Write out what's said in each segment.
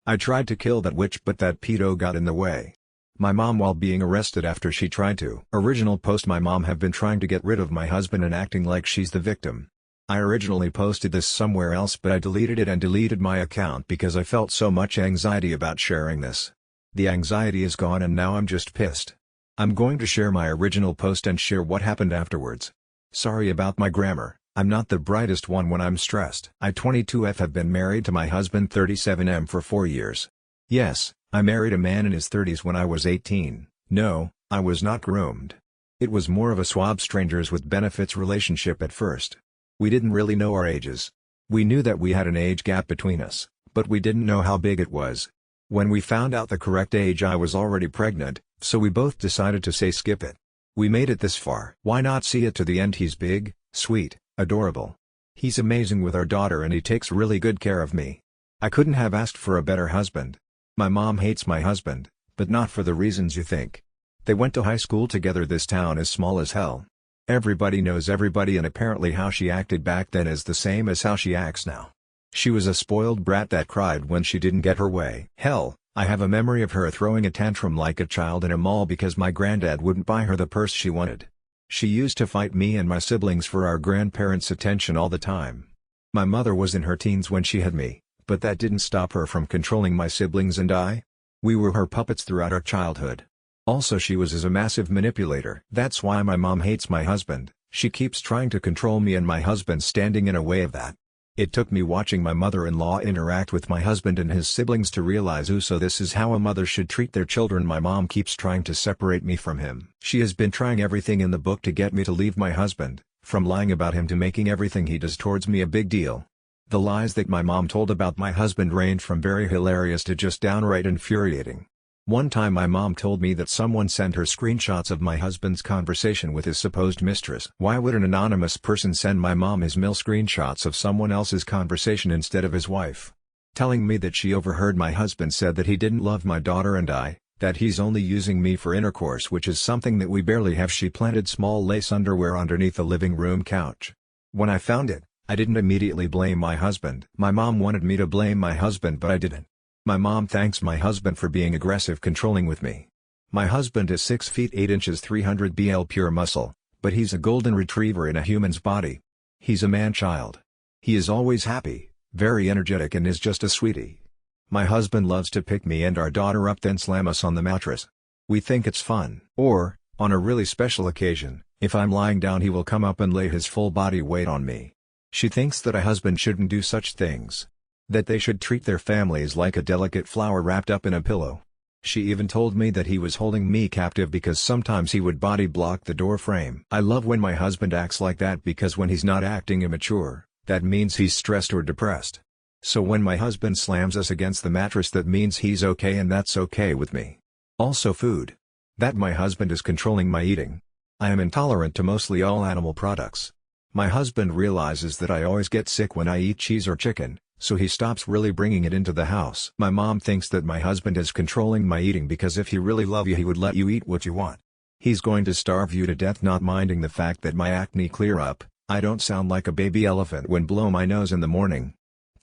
I tried to kill that witch but that pedo got in the way. My mom while being arrested after she tried to. Original post: my mom have been trying to get rid of my husband and acting like she's the victim. I originally posted this somewhere else but I deleted it and deleted my account because I felt so much anxiety about sharing this. The anxiety is gone and now I'm just pissed. I'm going to share my original post and share what happened afterwards. Sorry about my grammar, I'm not the brightest one when I'm stressed. I 22F have been married to my husband 37M for 4 years. Yes, I married a man in his 30s when I was 18, no, I was not groomed. It was more of a swab strangers with benefits relationship at first. We didn't really know our ages. We knew that we had an age gap between us, but we didn't know how big it was. When we found out the correct age I was already pregnant, so we both decided to say skip it. We made it this far. Why not see it to the end? He's big, sweet, adorable. He's amazing with our daughter and he takes really good care of me. I couldn't have asked for a better husband. My mom hates my husband, but not for the reasons you think. They went to high school together. This town is small as hell. Everybody knows everybody and apparently how she acted back then is the same as how she acts now. She was a spoiled brat that cried when she didn't get her way. Hell, I have a memory of her throwing a tantrum like a child in a mall because my granddad wouldn't buy her the purse she wanted. She used to fight me and my siblings for our grandparents' attention all the time. My mother was in her teens when she had me, but that didn't stop her from controlling my siblings and I. We were her puppets throughout our childhood. Also she was a massive manipulator. That's why my mom hates my husband. She keeps trying to control me and my husband standing in a way of that. It took me watching my mother-in-law interact with my husband and his siblings to realize so this is how a mother should treat their children. My mom keeps trying to separate me from him. She has been trying everything in the book to get me to leave my husband, from lying about him to making everything he does towards me a big deal. The lies that my mom told about my husband range from very hilarious to just downright infuriating. One time my mom told me that someone sent her screenshots of my husband's conversation with his supposed mistress. Why would an anonymous person send my mom his mail screenshots of someone else's conversation instead of his wife? Telling me that she overheard my husband said that he didn't love my daughter and I, that he's only using me for intercourse, which is something that we barely have. She planted small lace underwear underneath the living room couch. When I found it, I didn't immediately blame my husband. My mom wanted me to blame my husband but I didn't. My mom thanks my husband for being aggressive controlling with me. My husband is 6 feet 8 inches 300 BL pure muscle, but he's a golden retriever in a human's body. He's a man-child. He is always happy, very energetic and is just a sweetie. My husband loves to pick me and our daughter up then slam us on the mattress. We think it's fun. Or, on a really special occasion, if I'm lying down he will come up and lay his full body weight on me. She thinks that a husband shouldn't do such things. That they should treat their families like a delicate flower wrapped up in a pillow. She even told me that he was holding me captive because sometimes he would body block the door frame. I love when my husband acts like that because when he's not acting immature, that means he's stressed or depressed. So when my husband slams us against the mattress that means he's okay and that's okay with me. Also food. That my husband is controlling my eating. I am intolerant to mostly all animal products. My husband realizes that I always get sick when I eat cheese or chicken, so he stops really bringing it into the house. My mom thinks that my husband is controlling my eating because if he really loved you he would let you eat what you want. He's going to starve you to death, not minding the fact that my acne clear up. I don't sound like a baby elephant when blow my nose in the morning.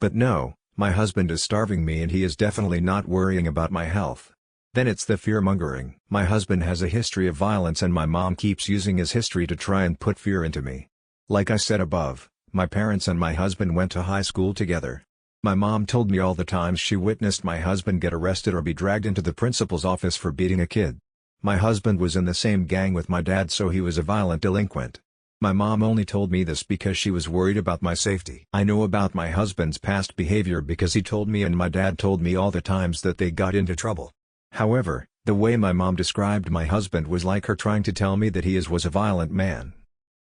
But no, my husband is starving me and he is definitely not worrying about my health. Then it's the fear-mongering. My husband has a history of violence and my mom keeps using his history to try and put fear into me. Like I said above, my parents and my husband went to high school together. My mom told me all the times she witnessed my husband get arrested or be dragged into the principal's office for beating a kid. My husband was in the same gang with my dad, so he was a violent delinquent. My mom only told me this because she was worried about my safety. I know about my husband's past behavior because he told me and my dad told me all the times that they got into trouble. However, the way my mom described my husband was like her trying to tell me that he was a violent man.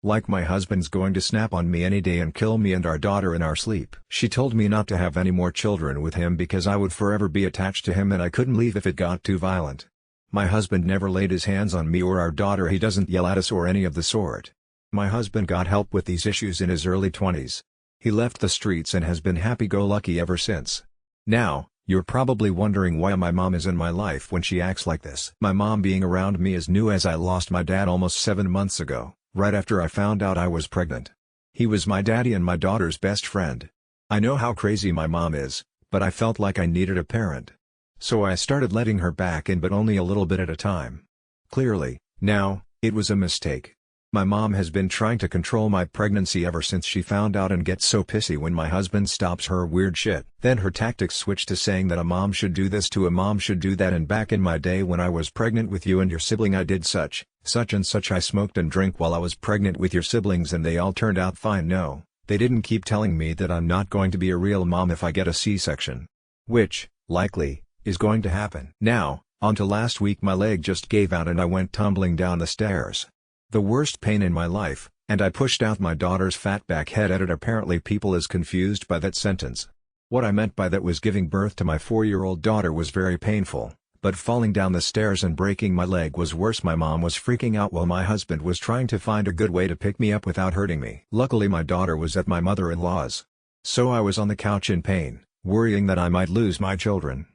Like my husband's going to snap on me any day and kill me and our daughter in our sleep. She told me not to have any more children with him because I would forever be attached to him and I couldn't leave if it got too violent. My husband never laid his hands on me or our daughter. He doesn't yell at us or any of the sort. My husband got help with these issues in his early 20s. He left the streets and has been happy-go-lucky ever since. Now, you're probably wondering why my mom is in my life when she acts like this. My mom being around me is new as I lost my dad almost 7 months ago. Right after I found out I was pregnant. He was my daddy and my daughter's best friend. I know how crazy my mom is, but I felt like I needed a parent. So I started letting her back in, but only a little bit at a time. Clearly, now, it was a mistake. My mom has been trying to control my pregnancy ever since she found out and gets so pissy when my husband stops her weird shit. Then her tactics switched to saying that a mom should do this to a mom should do that, and back in my day when I was pregnant with you and your sibling I did such and such. I smoked and drank while I was pregnant with your siblings and they all turned out fine. No, they didn't keep telling me that I'm not going to be a real mom if I get a C-section. Which, likely, is going to happen. Now, onto last week. My leg just gave out and I went tumbling down the stairs. The worst pain in my life, and I pushed out my daughter's fat back head. Apparently people is confused by that sentence. What I meant by that was giving birth to my 4-year-old daughter was very painful, but falling down the stairs and breaking my leg was worse. My mom was freaking out while my husband was trying to find a good way to pick me up without hurting me. Luckily my daughter was at my mother-in-law's. So I was on the couch in pain, worrying that I might lose my children.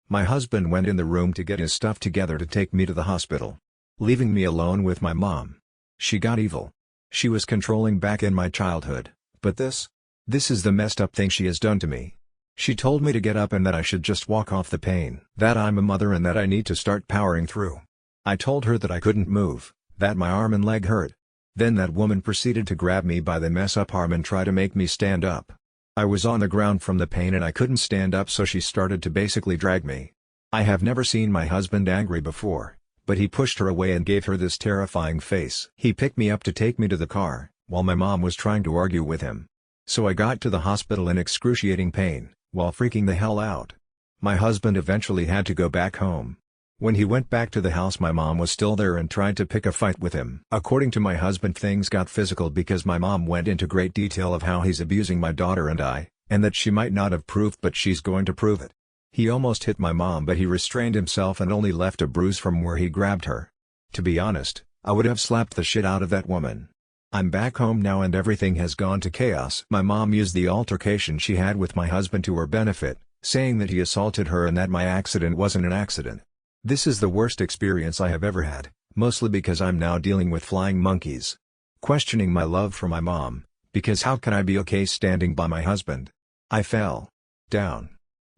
My husband went in the room to get his stuff together to take me to the hospital, leaving me alone with my mom. She got evil. She was controlling back in my childhood, but this is the messed up thing she has done to me. She told me to get up and that I should just walk off the pain. That I'm a mother and that I need to start powering through. I told her that I couldn't move, that my arm and leg hurt. Then that woman proceeded to grab me by the mess up arm and try to make me stand up. I was on the ground from the pain and I couldn't stand up, so she started to basically drag me. I have never seen my husband angry before, but he pushed her away and gave her this terrifying face. He picked me up to take me to the car, while my mom was trying to argue with him. So I got to the hospital in excruciating pain, while freaking the hell out. My husband eventually had to go back home. When he went back to the house, my mom was still there and tried to pick a fight with him. According to my husband, things got physical because my mom went into great detail of how he's abusing my daughter and that she might not have proved, but she's going to prove it. He almost hit my mom, but he restrained himself and only left a bruise from where he grabbed her. To be honest, I would have slapped the shit out of that woman. I'm back home now and everything has gone to chaos. My mom used the altercation she had with my husband to her benefit, saying that he assaulted her and that my accident wasn't an accident. This is the worst experience I have ever had, mostly because I'm now dealing with flying monkeys. Questioning my love for my mom, because how can I be okay standing by my husband? I fell down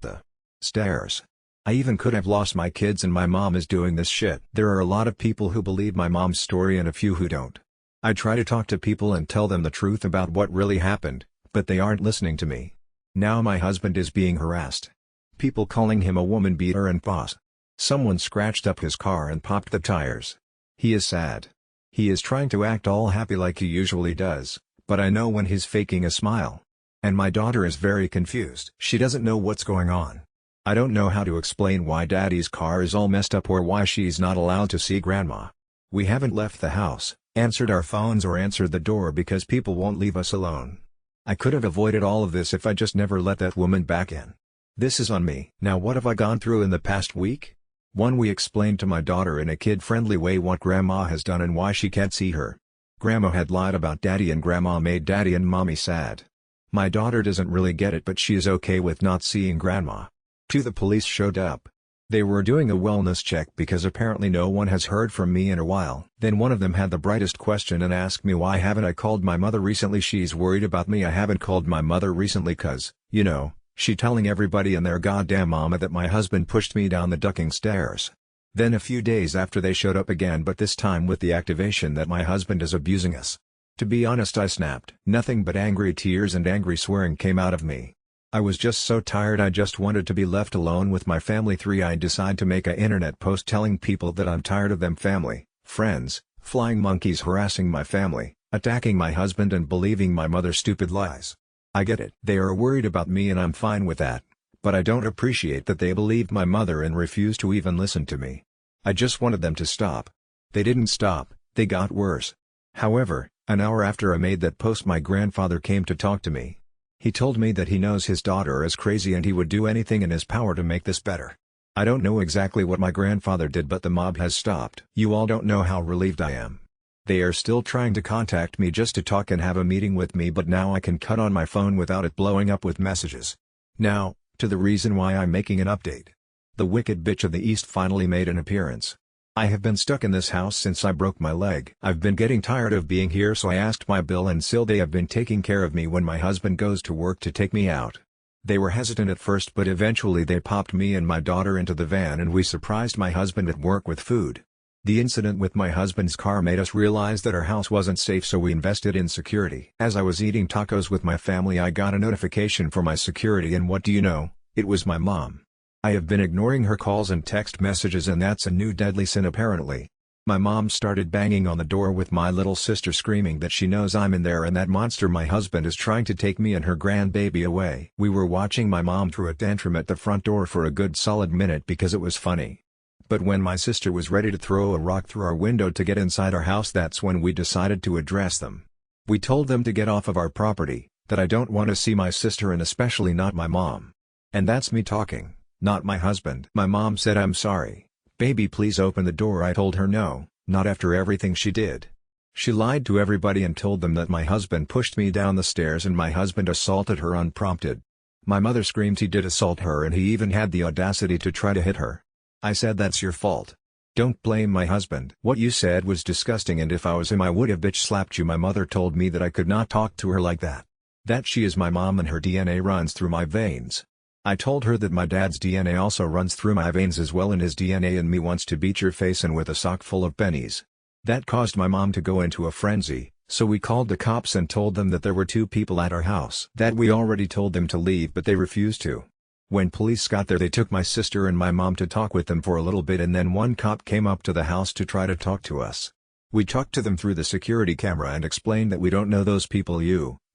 the stairs. I even could have lost my kids and my mom is doing this shit. There are a lot of people who believe my mom's story and a few who don't. I try to talk to people and tell them the truth about what really happened, but they aren't listening to me. Now my husband is being harassed. People calling him a woman beater and boss. Someone scratched up his car and popped the tires. He is sad. He is trying to act all happy like he usually does, but I know when he's faking a smile. And my daughter is very confused. She doesn't know what's going on. I don't know how to explain why daddy's car is all messed up or why she's not allowed to see grandma. We haven't left the house, answered our phones or answered the door because people won't leave us alone. I could have avoided all of this if I just never let that woman back in. This is on me. Now what have I gone through in the past week? 1. We explained to my daughter in a kid-friendly way what grandma has done and why she can't see her. Grandma had lied about daddy and grandma made daddy and mommy sad. My daughter doesn't really get it, but she is okay with not seeing grandma. 2. The police showed up. They were doing a wellness check because apparently no one has heard from me in a while. Then one of them had the brightest question and asked me why haven't I called my mother recently. She's worried about me. I haven't called my mother recently cause, you know, she telling everybody and their goddamn mama that my husband pushed me down the ducking stairs. Then a few days after they showed up again, but this time with the activation that my husband is abusing us. To be honest, I snapped. Nothing but angry tears and angry swearing came out of me. I was just so tired. I just wanted to be left alone with my family. 3. I decide to make a internet post telling people that I'm tired of them family, friends, flying monkeys harassing my family, attacking my husband and believing my mother's stupid lies. I get it. They are worried about me and I'm fine with that, but I don't appreciate that they believed my mother and refused to even listen to me. I just wanted them to stop. They didn't stop, they got worse. However, an hour after I made that post, my grandfather came to talk to me. He told me that he knows his daughter is crazy and he would do anything in his power to make this better. I don't know exactly what my grandfather did, but the mob has stopped. You all don't know how relieved I am. They are still trying to contact me just to talk and have a meeting with me, but now I can cut on my phone without it blowing up with messages. Now, to the reason why I'm making an update. The wicked bitch of the East finally made an appearance. I have been stuck in this house since I broke my leg. I've been getting tired of being here, so I asked my Bill and Sil. They have been taking care of me when my husband goes to work to take me out. They were hesitant at first but eventually they popped me and my daughter into the van and we surprised my husband at work with food. The incident with my husband's car made us realize that our house wasn't safe so we invested in security. As I was eating tacos with my family I got a notification for my security and what do you know, it was my mom. I have been ignoring her calls and text messages and that's a new deadly sin apparently. My mom started banging on the door with my little sister screaming that she knows I'm in there and that monster my husband is trying to take me and her grandbaby away. We were watching my mom throw a tantrum at the front door for a good solid minute because it was funny. But when my sister was ready to throw a rock through our window to get inside our house that's when we decided to address them. We told them to get off of our property, that I don't want to see my sister and especially not my mom. And that's me talking, not my husband. My mom said I'm sorry. Baby please open the door. I told her no, not after everything she did. She lied to everybody and told them that my husband pushed me down the stairs and my husband assaulted her unprompted. My mother screamed he did assault her and he even had the audacity to try to hit her. I said that's your fault. Don't blame my husband. What you said was disgusting and if I was him I would have bitch slapped you. My mother told me that I could not talk to her like that. That she is my mom and her DNA runs through my veins. I told her that my dad's DNA also runs through my veins as well and his DNA in me wants to beat your face in with a sock full of pennies. That caused my mom to go into a frenzy, so we called the cops and told them that there were 2 people at our house. That we already told them to leave but they refused to. When police got there they took my sister and my mom to talk with them for a little bit and then one cop came up to the house to try to talk to us. We talked to them through the security camera and explained that we don't know those people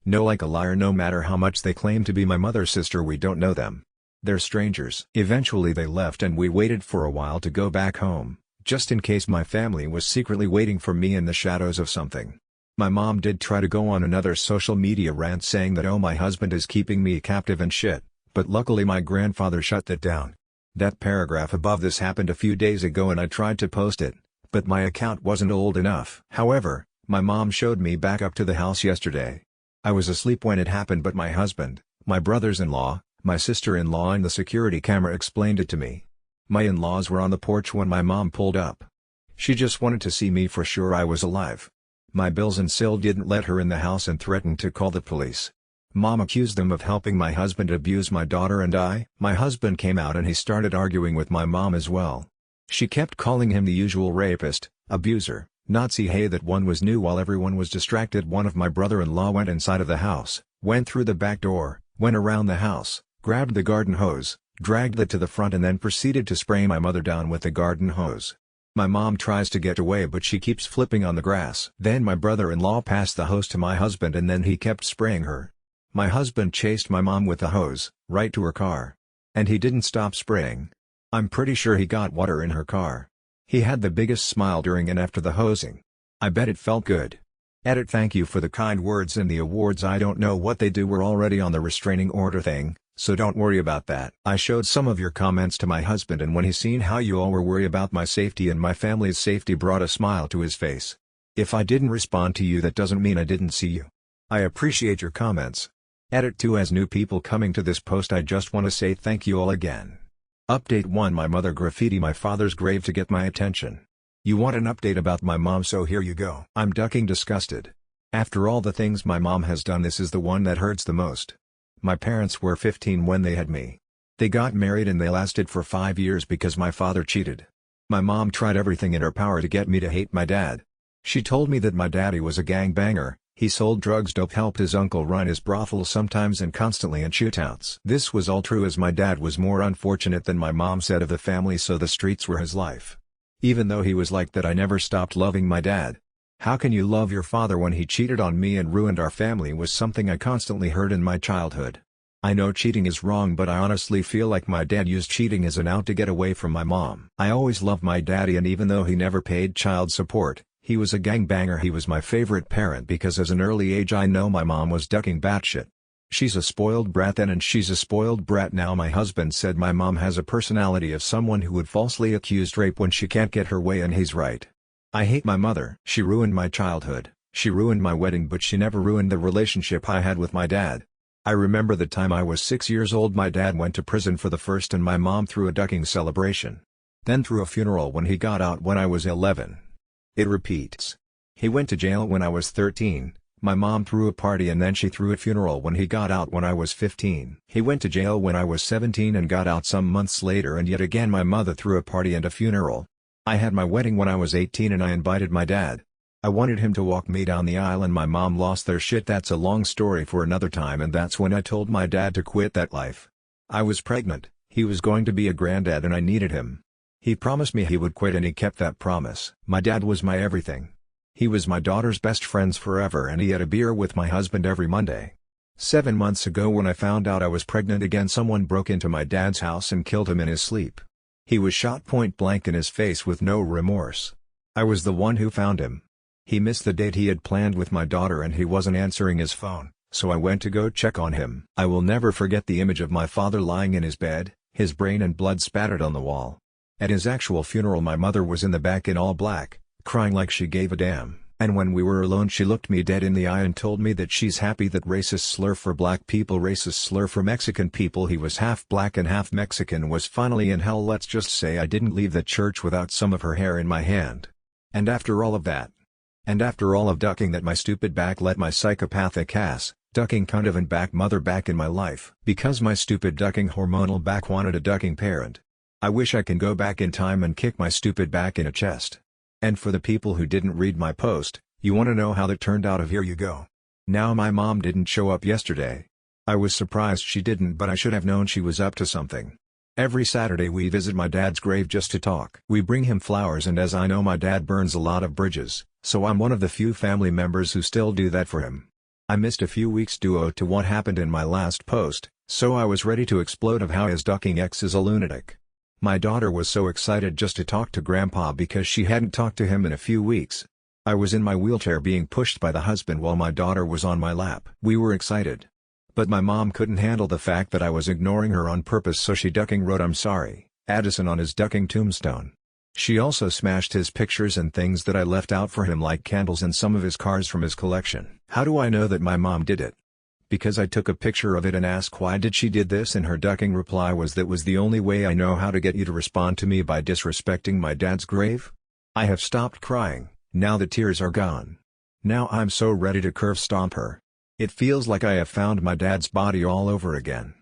know like a liar no matter how much they claim to be my mother's sister we don't know them. They're strangers. Eventually they left and we waited for a while to go back home, just in case my family was secretly waiting for me in the shadows of something. My mom did try to go on another social media rant saying that oh my husband is keeping me captive and shit, but luckily my grandfather shut that down. That paragraph above this happened a few days ago and I tried to post it, but my account wasn't old enough. However, my mom showed me back up to the house yesterday. I was asleep when it happened but my husband, my brothers-in-law, my sister-in-law and the security camera explained it to me. My in-laws were on the porch when my mom pulled up. She just wanted to see me for sure I was alive. My bills and Sil didn't let her in the house and threatened to call the police. Mom accused them of helping my husband abuse my daughter and I. My husband came out and he started arguing with my mom as well. She kept calling him the usual rapist, abuser, Nazi. Hey, that one was new. While everyone was distracted one of my brother-in-law went inside of the house, went through the back door, went around the house, grabbed the garden hose, dragged it to the front and then proceeded to spray my mother down with the garden hose. My mom tries to get away but she keeps flipping on the grass. Then my brother-in-law passed the hose to my husband and then he kept spraying her. My husband chased my mom with the hose, right to her car. And he didn't stop spraying. I'm pretty sure he got water in her car. He had the biggest smile during and after the hosing. I bet it felt good. Edit. Thank you for the kind words and the awards. I don't know what they do. We're already on the restraining order thing, so don't worry about that. I showed some of your comments to my husband and when he seen how you all were worried about my safety and my family's safety brought a smile to his face. If I didn't respond to you that doesn't mean I didn't see you. I appreciate your comments. Edit. 2 As new people coming to this post I just want to say thank you all again. Update 1 My mother graffiti my father's grave to get my attention. You want an update about my mom, so here you go. I'm ducking disgusted. After all the things my mom has done, this is the one that hurts the most. My parents were 15 when they had me. They got married and they lasted for 5 years because my father cheated. My mom tried everything in her power to get me to hate my dad. She told me that my daddy was a gangbanger, he sold drugs, dope, helped his uncle run his brothel sometimes and constantly in shootouts. This was all true as my dad was more unfortunate than my mom said of the family, so the streets were his life. Even though he was like that, I never stopped loving my dad. How can you love your father when he cheated on me and ruined our family was something I constantly heard in my childhood. I know cheating is wrong, but I honestly feel like my dad used cheating as an out to get away from my mom. I always loved my daddy and even though he never paid child support, he was a gangbanger. He was my favorite parent because as an early age I know my mom was ducking batshit. She's a spoiled brat then and she's a spoiled brat now. My husband said my mom has a personality of someone who would falsely accuse rape when she can't get her way, and he's right. I hate my mother. She ruined my childhood, she ruined my wedding, but she never ruined the relationship I had with my dad. I remember the time I was 6 years old my dad went to prison for the first and my mom threw a ducking celebration. Then threw a funeral when he got out when I was 11. It repeats. He went to jail when I was 13, My mom threw a party and then she threw a funeral when he got out when I was 15. He went to jail when I was 17 and got out some months later, and yet again my mother threw a party and a funeral. I had my wedding when I was 18 and I invited my dad. I wanted him to walk me down the aisle and my mom lost their shit. That's a long story for another time, and that's when I told my dad to quit that life. I was pregnant, he was going to be a granddad and I needed him. He promised me he would quit and he kept that promise. My dad was my everything. He was my daughter's best friends forever and he had a beer with my husband every Monday. 7 months ago when I found out I was pregnant again, someone broke into my dad's house and killed him in his sleep. He was shot point blank in his face with no remorse. I was the one who found him. He missed the date he had planned with my daughter and he wasn't answering his phone, so I went to go check on him. I will never forget the image of my father lying in his bed, his brain and blood spattered on the wall. At his actual funeral my mother was in the back in all black, crying like she gave a damn, and when we were alone she looked me dead in the eye and told me that she's happy that racist slur for black people, racist slur for Mexican people, he was half black and half Mexican, was finally in hell. Let's just say I didn't leave the church without some of her hair in my hand. And after all of that, and after all of ducking that, my stupid back let my psychopathic ass, ducking cunt of and back mother back in my life. Because my stupid ducking hormonal back wanted a ducking parent. I wish I can go back in time and kick my stupid back in a chest. And for the people who didn't read my post, you want to know how that turned out? Here you go. Now my mom didn't show up yesterday. I was surprised she didn't, but I should have known she was up to something. Every Saturday we visit my dad's grave just to talk. We bring him flowers, and as I know my dad burns a lot of bridges, so I'm one of the few family members who still do that for him. I missed a few weeks due to what happened in my last post, so I was ready to explode of how his ducking ex is a lunatic. My daughter was so excited just to talk to Grandpa because she hadn't talked to him in a few weeks. I was in my wheelchair being pushed by the husband while my daughter was on my lap. We were excited. But my mom couldn't handle the fact that I was ignoring her on purpose, so she ducking wrote "I'm sorry, Addison" on his ducking tombstone. She also smashed his pictures and things that I left out for him, like candles and some of his cars from his collection. How do I know that my mom did it? Because I took a picture of it and asked why did she did this, and her ducking reply was, "That was the only way I know how to get you to respond to me by disrespecting my dad's grave." I have stopped crying, now the tears are gone. Now I'm so ready to curve stomp her. It feels like I have found my dad's body all over again.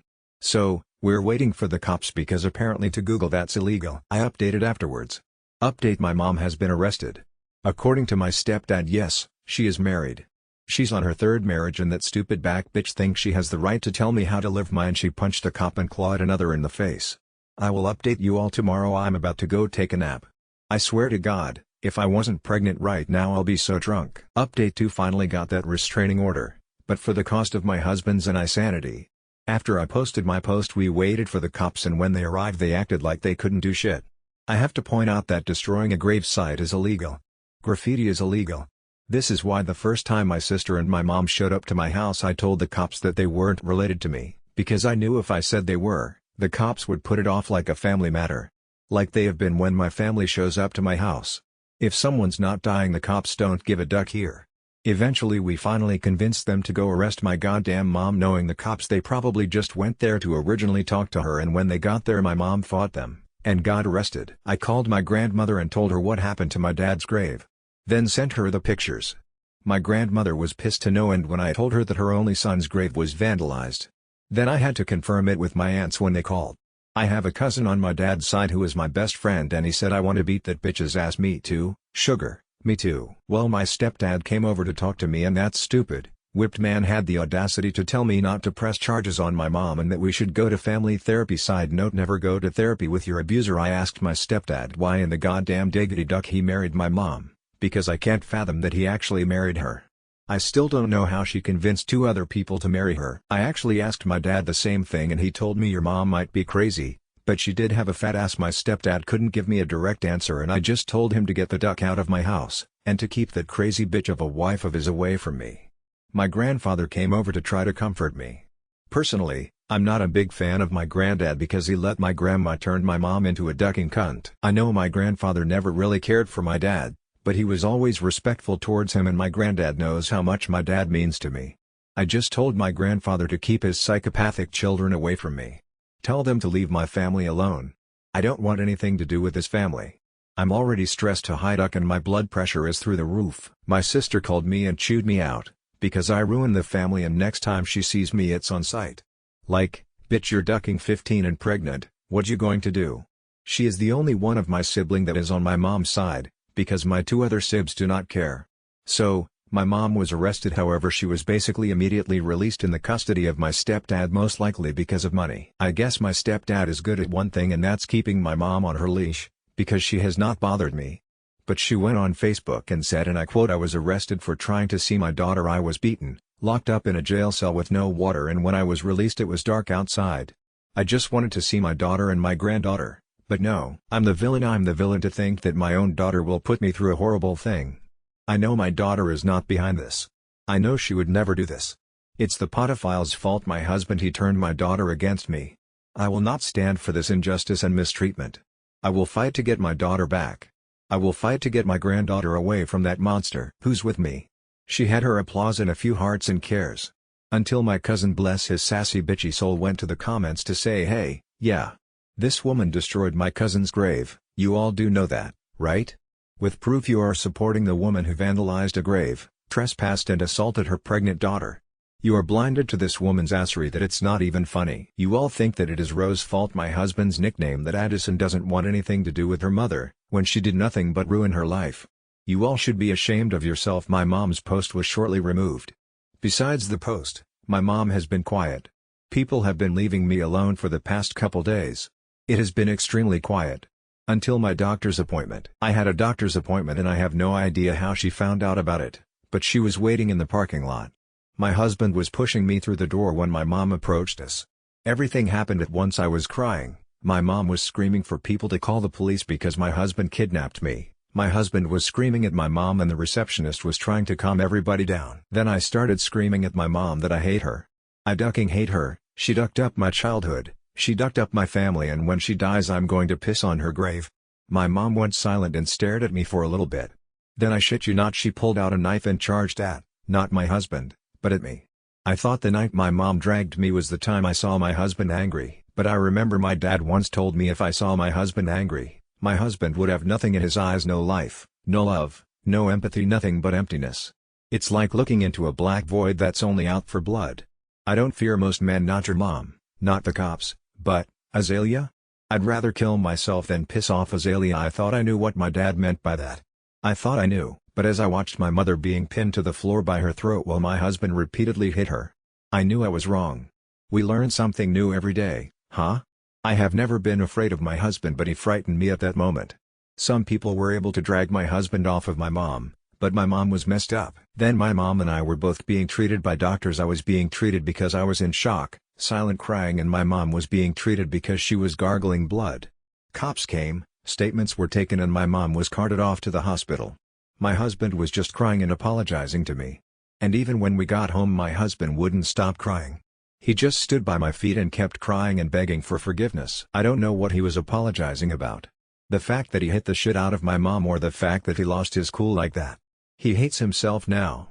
So, we're waiting for the cops because apparently to Google that's illegal. I updated afterwards. Update: my mom has been arrested. According to my stepdad, yes, she is married. She's on her third marriage, and that stupid back bitch thinks she has the right to tell me how to live mine. She punched a cop and clawed another in the face. I will update you all tomorrow. I'm about to go take a nap. I swear to God, if I wasn't pregnant right now I'll be so drunk. Update 2: finally got that restraining order, but for the cost of my husband's and I sanity. After I posted my post we waited for the cops, and when they arrived they acted like they couldn't do shit. I have to point out that destroying a gravesite is illegal. Graffiti is illegal. This is why the first time my sister and my mom showed up to my house I told the cops that they weren't related to me, because I knew if I said they were, the cops would put it off like a family matter. Like they have been when my family shows up to my house. If someone's not dying the cops don't give a duck here. Eventually we finally convinced them to go arrest my goddamn mom, knowing the cops they probably just went there to originally talk to her, and when they got there my mom fought them, and got arrested. I called my grandmother and told her what happened to my dad's grave. Then sent her the pictures. My grandmother was pissed to no end when I told her that her only son's grave was vandalized. Then I had to confirm it with my aunts when they called. I have a cousin on my dad's side who is my best friend, and he said I want to beat that bitch's ass. Me too, sugar, me too. Well, my stepdad came over to talk to me, and that stupid, whipped man had the audacity to tell me not to press charges on my mom and that we should go to family therapy. Side note: never go to therapy with your abuser. I asked my stepdad why in the goddamn diggity duck he married my mom, because I can't fathom that he actually married her. I still don't know how she convinced 2 other people to marry her. I actually asked my dad the same thing and he told me your mom might be crazy, but she did have a fat ass. My stepdad couldn't give me a direct answer, and I just told him to get the duck out of my house, and to keep that crazy bitch of a wife of his away from me. My grandfather came over to try to comfort me. Personally, I'm not a big fan of my granddad because he let my grandma turn my mom into a ducking cunt. I know my grandfather never really cared for my dad, but he was always respectful towards him, and my granddad knows how much my dad means to me. I just told my grandfather to keep his psychopathic children away from me. Tell them to leave my family alone. I don't want anything to do with this family. I'm already stressed to high duck and my blood pressure is through the roof. My sister called me and chewed me out, Because I ruined the family and next time she sees me it's on sight. Like, bitch you're ducking 15 and pregnant, what you going to do? She is the only one of my sibling that is on my mom's side, because my 2 other sibs do not care. So, my mom was arrested, however she was basically immediately released in the custody of my stepdad, most likely because of money. I guess my stepdad is good at one thing, and that's keeping my mom on her leash, because she has not bothered me. But she went on Facebook and said, and I quote, "I was arrested for trying to see my daughter. I was beaten, locked up in a jail cell with no water, and when I was released it was dark outside. I just wanted to see my daughter and my granddaughter, but no, I'm the villain. I'm the villain to think that my own daughter will put me through a horrible thing. I know my daughter is not behind this. I know she would never do this. It's the pedophile's fault. My husband, he turned my daughter against me. I will not stand for this injustice and mistreatment. I will fight to get my daughter back. I will fight to get my granddaughter away from that monster." Who's with me? She had her applause and a few hearts and cares. Until my cousin, bless his sassy bitchy soul, went to the comments to say, "Hey, yeah. This woman destroyed my cousin's grave, you all do know that, right? With proof you are supporting the woman who vandalized a grave, trespassed and assaulted her pregnant daughter. You are blinded to this woman's assery that it's not even funny. You all think that it is Rose's fault, my husband's nickname, that Addison doesn't want anything to do with her mother, when she did nothing but ruin her life. You all should be ashamed of yourself." My mom's post was shortly removed. Besides the post, my mom has been quiet. People have been leaving me alone for the past couple days. It has been extremely quiet. Until my doctor's appointment. I had a doctor's appointment and I have no idea how she found out about it, but she was waiting in the parking lot. My husband was pushing me through the door when my mom approached us. Everything happened at once. I was crying, my mom was screaming for people to call the police because my husband kidnapped me. My husband was screaming at my mom and the receptionist was trying to calm everybody down. Then I started screaming at my mom that I hate her. I ducking hate her. She ducked up my childhood, she ducked up my family, and when she dies I'm going to piss on her grave. My mom went silent and stared at me for a little bit. Then I shit you not, she pulled out a knife and charged at, not my husband, but at me. I thought the night my mom dragged me was the time I saw my husband angry, but I remember my dad once told me if I saw my husband angry, my husband would have nothing in his eyes, no life, no love, no empathy, nothing but emptiness. It's like looking into a black void that's only out for blood. I don't fear most men, not your mom, not the cops, but, Azalea? I'd rather kill myself than piss off Azalea. I thought I knew what my dad meant by that. I thought I knew, but as I watched my mother being pinned to the floor by her throat while my husband repeatedly hit her, I knew I was wrong. We learn something new every day, huh? I have never been afraid of my husband, but he frightened me at that moment. Some people were able to drag my husband off of my mom, but my mom was messed up. Then my mom and I were both being treated by doctors. I was being treated because I was in shock, silent crying, and my mom was being treated because she was gargling blood. Cops came, statements were taken, and my mom was carted off to the hospital. My husband was just crying and apologizing to me. And even when we got home my husband wouldn't stop crying. He just stood by my feet and kept crying and begging for forgiveness. I don't know what he was apologizing about. The fact that he hit the shit out of my mom, or the fact that he lost his cool like that. He hates himself now.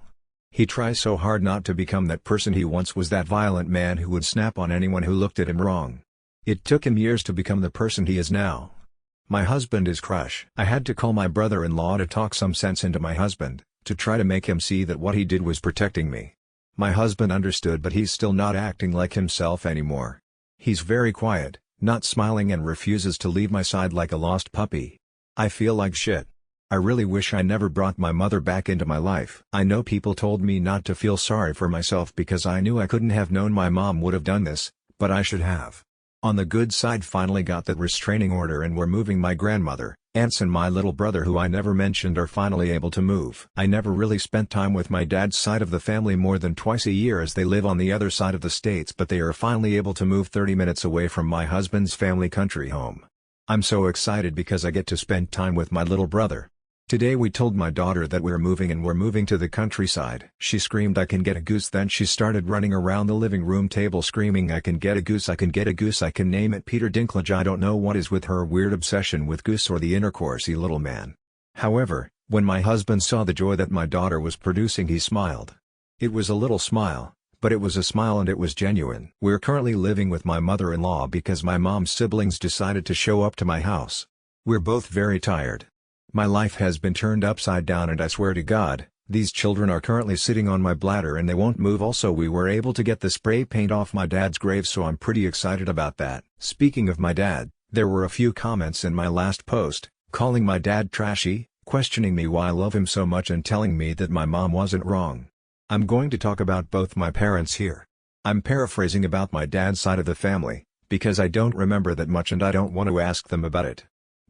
He tries so hard not to become that person he once was, that violent man who would snap on anyone who looked at him wrong. It took him years to become the person he is now. My husband is crush. I had to call my brother-in-law to talk some sense into my husband, to try to make him see that what he did was protecting me. My husband understood, but he's still not acting like himself anymore. He's very quiet, not smiling, and refuses to leave my side like a lost puppy. I feel like shit. I really wish I never brought my mother back into my life. I know people told me not to feel sorry for myself because I knew I couldn't have known my mom would have done this, but I should have. On the good side, finally got that restraining order and we're moving. My grandmother, aunts, and my little brother, who I never mentioned, are finally able to move. I never really spent time with my dad's side of the family more than twice a year as they live on the other side of the states, but they are finally able to move 30 minutes away from my husband's family country home. I'm so excited because I get to spend time with my little brother. Today we told my daughter that we're moving, and we're moving to the countryside. She screamed, "I can get a goose." Then she started running around the living room table screaming, "I can get a goose, I can get a goose, I can name it Peter Dinklage." I don't know what is with her weird obsession with goose or the intercoursey little man. However, when my husband saw the joy that my daughter was producing, he smiled. It was a little smile, but it was a smile and it was genuine. We're currently living with my mother-in-law because my mom's siblings decided to show up to my house. We're both very tired. My life has been turned upside down, and I swear to God, These children are currently sitting on my bladder and they won't move. Also, we were able to get the spray paint off my dad's grave, so I'm pretty excited about that. Speaking of my dad, there were a few comments in my last post, calling my dad trashy, questioning me why I love him so much and telling me that my mom wasn't wrong. I'm going to talk about both my parents here. I'm paraphrasing about my dad's side of the family, because I don't remember that much and I don't want to ask them about it.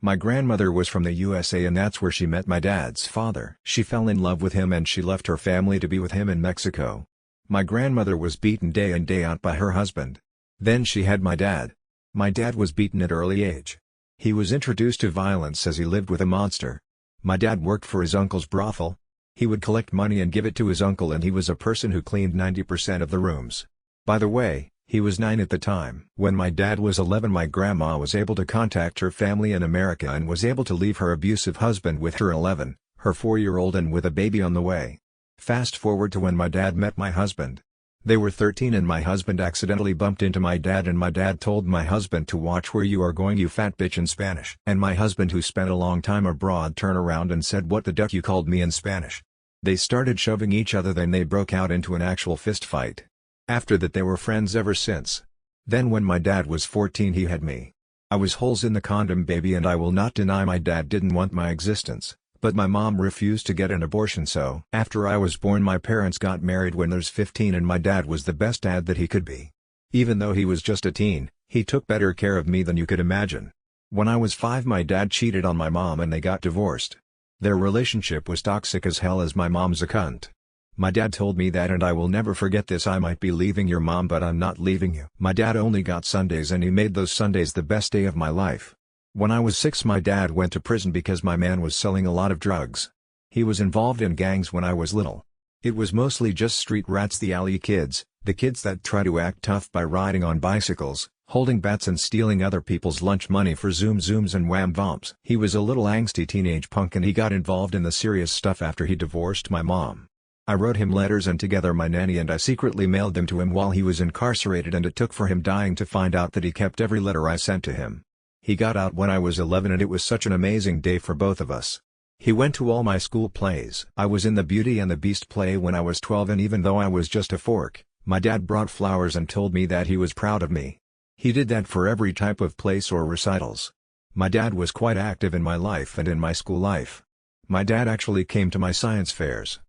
My grandmother was from the USA and that's where she met my dad's father. She fell in love with him and she left her family to be with him in Mexico. My grandmother was beaten day in day out by her husband. Then she had my dad. My dad was beaten at early age. He was introduced to violence as he lived with a monster. My dad worked for his uncle's brothel. He would collect money and give it to his uncle, and he was a person who cleaned 90% of the rooms. By the way, he was 9 at the time. When my dad was 11, my grandma was able to contact her family in America and was able to leave her abusive husband with her 11, her 4-year-old and with a baby on the way. Fast forward to when my dad met my husband. They were 13 and my husband accidentally bumped into my dad and my dad told my husband to watch where you are going, you fat bitch, in Spanish. And my husband, who spent a long time abroad, turned around and said, what the duck you called me, in Spanish. They started shoving each other, then they broke out into an actual fist fight. After that they were friends ever since. Then when my dad was 14 he had me. I was holes in the condom, baby, and I will not deny my dad didn't want my existence, but my mom refused to get an abortion, so after I was born my parents got married when there's 15 and my dad was the best dad that he could be. Even though he was just a teen, he took better care of me than you could imagine. When I was 5 my dad cheated on my mom and they got divorced. Their relationship was toxic as hell as my mom's a cunt. My dad told me that, and I will never forget this, I might be leaving your mom but I'm not leaving you. My dad only got Sundays and he made those Sundays the best day of my life. When I was 6 my dad went to prison because my man was selling a lot of drugs. He was involved in gangs when I was little. It was mostly just street rats, the alley kids, the kids that try to act tough by riding on bicycles, holding bats and stealing other people's lunch money for zoom zooms and wham vomps. He was a little angsty teenage punk and he got involved in the serious stuff after he divorced my mom. I wrote him letters and together my nanny and I secretly mailed them to him while he was incarcerated, and it took for him dying to find out that he kept every letter I sent to him. He got out when I was 11 and it was such an amazing day for both of us. He went to all my school plays. I was in the Beauty and the Beast play when I was 12, and even though I was just a fork, my dad brought flowers and told me that he was proud of me. He did that for every type of place or recitals. My dad was quite active in my life and in my school life. My dad actually came to my science fairs.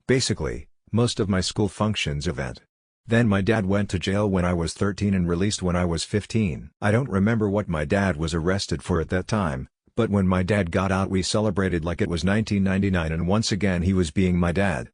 Basically, most of my school functions event. Then my dad went to jail when I was 13 and released when I was 15. I don't remember what my dad was arrested for at that time, but when my dad got out we celebrated like it was 1999 and once again he was being my dad.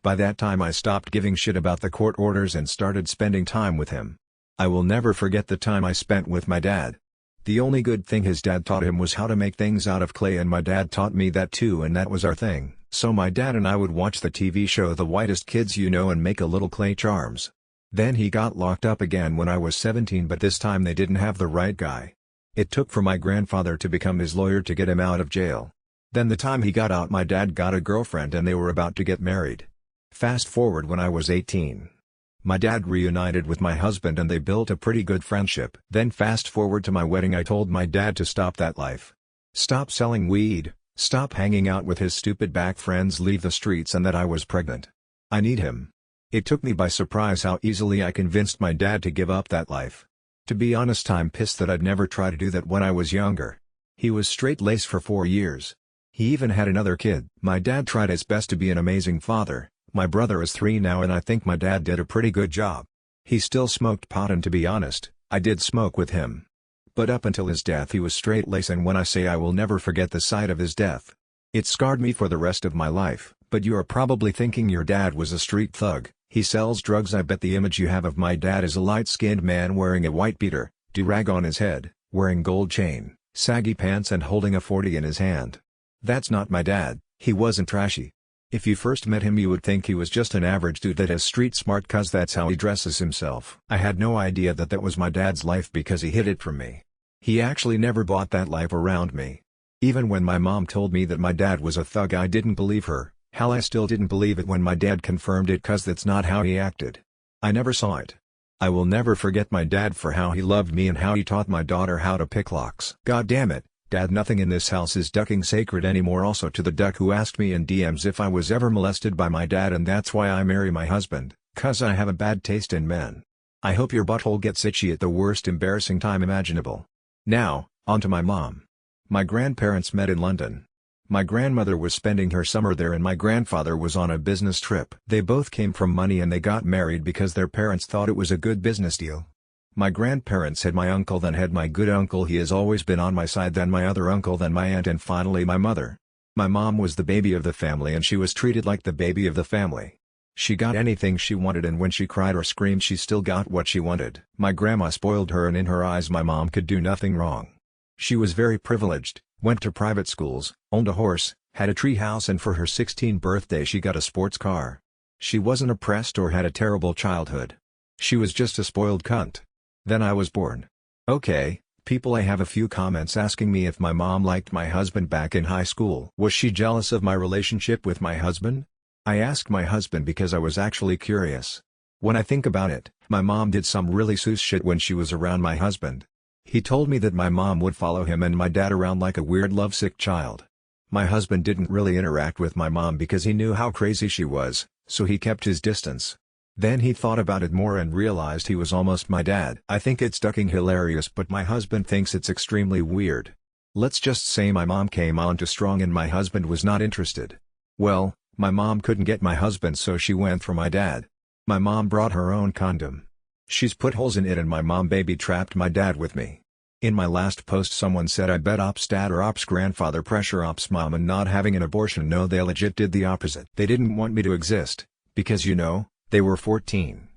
By that time I stopped giving shit about the court orders and started spending time with him. I will never forget the time I spent with my dad. The only good thing his dad taught him was how to make things out of clay, and my dad taught me that too, and that was our thing. So my dad and I would watch the TV show The Whitest Kids You Know and make a little clay charms. Then he got locked up again when I was 17, but this time they didn't have the right guy. It took for my grandfather to become his lawyer to get him out of jail. Then the time he got out my dad got a girlfriend and they were about to get married. Fast forward when I was 18. My dad reunited with my husband and they built a pretty good friendship. Then fast forward to my wedding, I told my dad to stop that life. Stop selling weed, stop hanging out with his stupid back friends, leave the streets, and that I was pregnant. I need him. It took me by surprise how easily I convinced my dad to give up that life. To be honest, I'm pissed that I'd never tried to do that when I was younger. He was straight-laced for 4 years. He even had another kid. My dad tried his best to be an amazing father. My brother is 3 now and I think my dad did a pretty good job. He still smoked pot, and to be honest, I did smoke with him. But up until his death he was straight-laced, and when I say I will never forget the sight of his death, it scarred me for the rest of my life. But you are probably thinking your dad was a street thug. He sells drugs. I bet the image you have of my dad is a light-skinned man wearing a white beater, do-rag on his head, wearing gold chain, saggy pants and holding a 40 in his hand. That's not my dad. He wasn't trashy. If you first met him you would think he was just an average dude that is street smart cause that's how he dresses himself. I had no idea that that was my dad's life because he hid it from me. He actually never bought that life around me. Even when my mom told me that my dad was a thug I didn't believe her. Hell, I still didn't believe it when my dad confirmed it cause that's not how he acted. I never saw it. I will never forget my dad for how he loved me and how he taught my daughter how to pick locks. God damn it, Dad, nothing in this house is ducking sacred anymore. Also to the duck who asked me in DMs if I was ever molested by my dad and that's why I marry my husband, cause I have a bad taste in men. I hope your butthole gets itchy at the worst embarrassing time imaginable. Now, on to my mom. My grandparents met in London. My grandmother was spending her summer there and my grandfather was on a business trip. They both came from money and they got married because their parents thought it was a good business deal. My grandparents had my uncle, then had my good uncle, he has always been on my side, then my other uncle, then my aunt, and finally my mother. My mom was the baby of the family and she was treated like the baby of the family. She got anything she wanted and when she cried or screamed she still got what she wanted. My grandma spoiled her and in her eyes my mom could do nothing wrong. She was very privileged, went to private schools, owned a horse, had a tree house, and for her 16th birthday she got a sports car. She wasn't oppressed or had a terrible childhood. She was just a spoiled cunt. Then I was born. Okay, people, I have a few comments asking me if my mom liked my husband back in high school. Was she jealous of my relationship with my husband? I asked my husband because I was actually curious. When I think about it, my mom did some really sus shit when she was around my husband. He told me that my mom would follow him and my dad around like a weird lovesick child. My husband didn't really interact with my mom because he knew how crazy she was, so he kept his distance. Then he thought about it more and realized he was almost my dad. I think it's ducking hilarious, but my husband thinks it's extremely weird. Let's just say my mom came on too strong and my husband was not interested. Well, my mom couldn't get my husband so she went for my dad. My mom brought her own condom. She's put holes in it and my mom baby trapped my dad with me. In my last post someone said I bet ops dad or ops grandfather pressure ops mom and not having an abortion. No, they legit did the opposite. They didn't want me to exist, because you know, they were 14.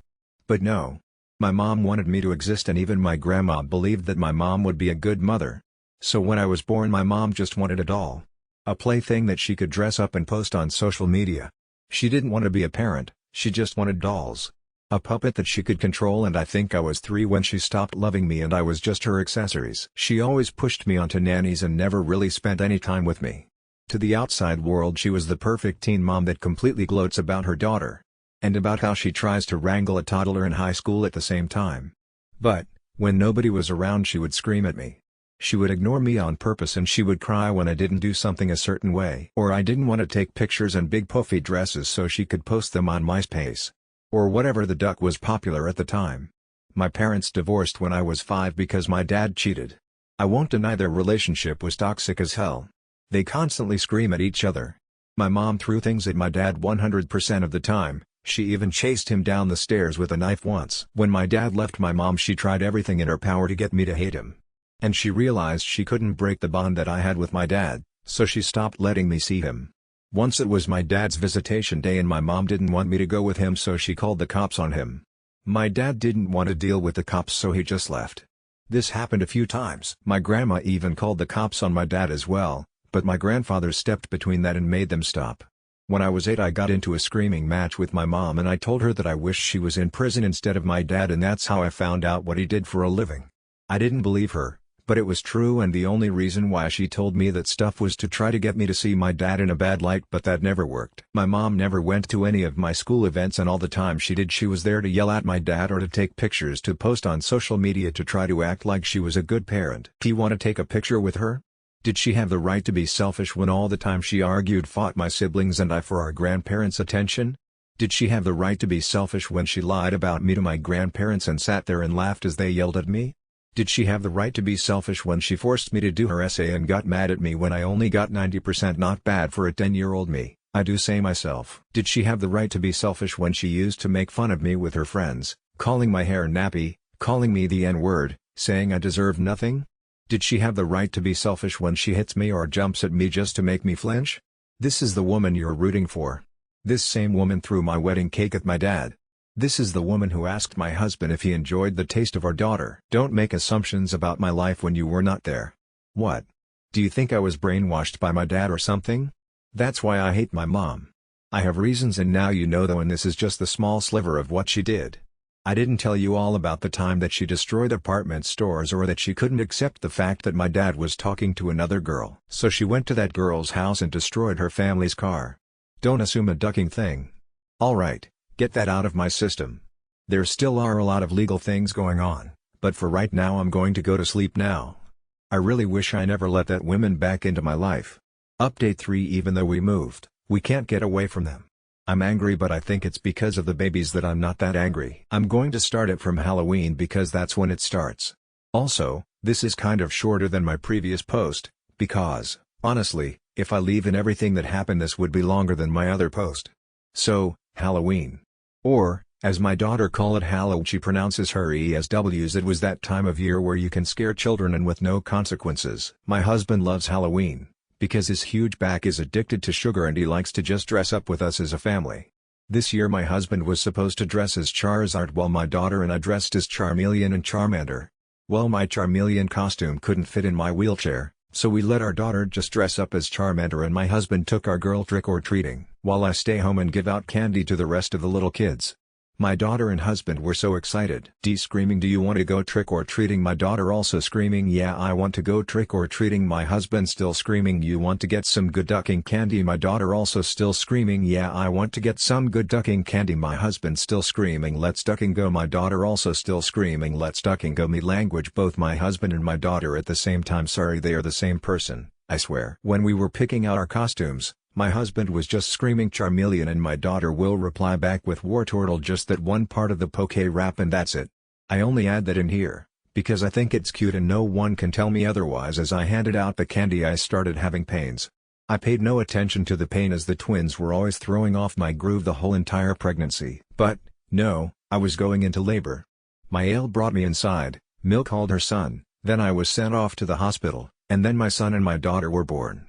But no. My mom wanted me to exist and even my grandma believed that my mom would be a good mother. So when I was born my mom just wanted a doll. A plaything that she could dress up and post on social media. She didn't want to be a parent, she just wanted dolls. A puppet that she could control, and I think I was 3 when she stopped loving me and I was just her accessories. She always pushed me onto nannies and never really spent any time with me. To the outside world she was the perfect teen mom that completely gloats about her daughter. And about how she tries to wrangle a toddler in high school at the same time. But, when nobody was around she would scream at me. She would ignore me on purpose and she would cry when I didn't do something a certain way. Or I didn't want to take pictures in big puffy dresses so she could post them on MySpace. Or whatever the duck was popular at the time. My parents divorced when I was 5 because my dad cheated. I won't deny their relationship was toxic as hell. They constantly scream at each other. My mom threw things at my dad 100% of the time, she even chased him down the stairs with a knife once. When my dad left my mom she tried everything in her power to get me to hate him. And she realized she couldn't break the bond that I had with my dad, so she stopped letting me see him. Once it was my dad's visitation day and my mom didn't want me to go with him so she called the cops on him. My dad didn't want to deal with the cops so he just left. This happened a few times. My grandma even called the cops on my dad as well, but my grandfather stepped between that and made them stop. When I was 8 I got into a screaming match with my mom and I told her that I wished she was in prison instead of my dad, and that's how I found out what he did for a living. I didn't believe her. But it was true, and the only reason why she told me that stuff was to try to get me to see my dad in a bad light, but that never worked. My mom never went to any of my school events, and all the time she did she was there to yell at my dad or to take pictures to post on social media to try to act like she was a good parent. Do you want to take a picture with her? Did she have the right to be selfish when all the time she argued, fought my siblings and I for our grandparents' attention? Did she have the right to be selfish when she lied about me to my grandparents and sat there and laughed as they yelled at me? Did she have the right to be selfish when she forced me to do her essay and got mad at me when I only got 90%? Not bad for a 10-year-old me, I do say myself. Did she have the right to be selfish when she used to make fun of me with her friends, calling my hair nappy, calling me the N-word, saying I deserve nothing? Did she have the right to be selfish when she hits me or jumps at me just to make me flinch? This is the woman you're rooting for. This same woman threw my wedding cake at my dad. This is the woman who asked my husband if he enjoyed the taste of our daughter. Don't make assumptions about my life when you were not there. What? Do you think I was brainwashed by my dad or something? That's why I hate my mom. I have reasons, and now you know though, and this is just the small sliver of what she did. I didn't tell you all about the time that she destroyed apartment stores or that she couldn't accept the fact that my dad was talking to another girl. So she went to that girl's house and destroyed her family's car. Don't assume a ducking thing. Alright. Get that out of my system. There still are a lot of legal things going on, but for right now I'm going to go to sleep now. I really wish I never let that woman back into my life. Update 3. Even though we moved, we can't get away from them. I'm angry, but I think it's because of the babies that I'm not that angry. I'm going to start it from Halloween because that's when it starts. Also, this is kind of shorter than my previous post, because, honestly, if I leave in everything that happened, this would be longer than my other post. So, Halloween. Or, as my daughter call it, Halloween. She pronounces her ESWs. It was that time of year where you can scare children and with no consequences. My husband loves Halloween, because his huge back is addicted to sugar and he likes to just dress up with us as a family. This year my husband was supposed to dress as Charizard while my daughter and I dressed as Charmeleon and Charmander. Well, my Charmeleon costume couldn't fit in my wheelchair, so we let our daughter just dress up as Charmander and my husband took our girl trick-or-treating, while I stay home and give out candy to the rest of the little kids. My daughter and husband were so excited. D screaming, "Do you want to go trick-or-treating?" My daughter also screaming, "Yeah, I want to go trick-or-treating." My husband still screaming, "You want to get some good ducking candy?" My daughter also still screaming, "Yeah, I want to get some good ducking candy." My husband still screaming, "Let's duck and go." My daughter also still screaming, "Let's duck and go." Me language, both my husband and my daughter at the same time. Sorry, they are the same person, I swear. When we were picking out our costumes, my husband was just screaming Charmeleon and my daughter will reply back with War Turtle, just that one part of the poke rap, and that's it. I only add that in here, because I think it's cute and no one can tell me otherwise. As I handed out the candy I started having pains. I paid no attention to the pain as the twins were always throwing off my groove the whole entire pregnancy. But, no, I was going into labor. My ale brought me inside, Milk called her son, then I was sent off to the hospital, and then my son and my daughter were born.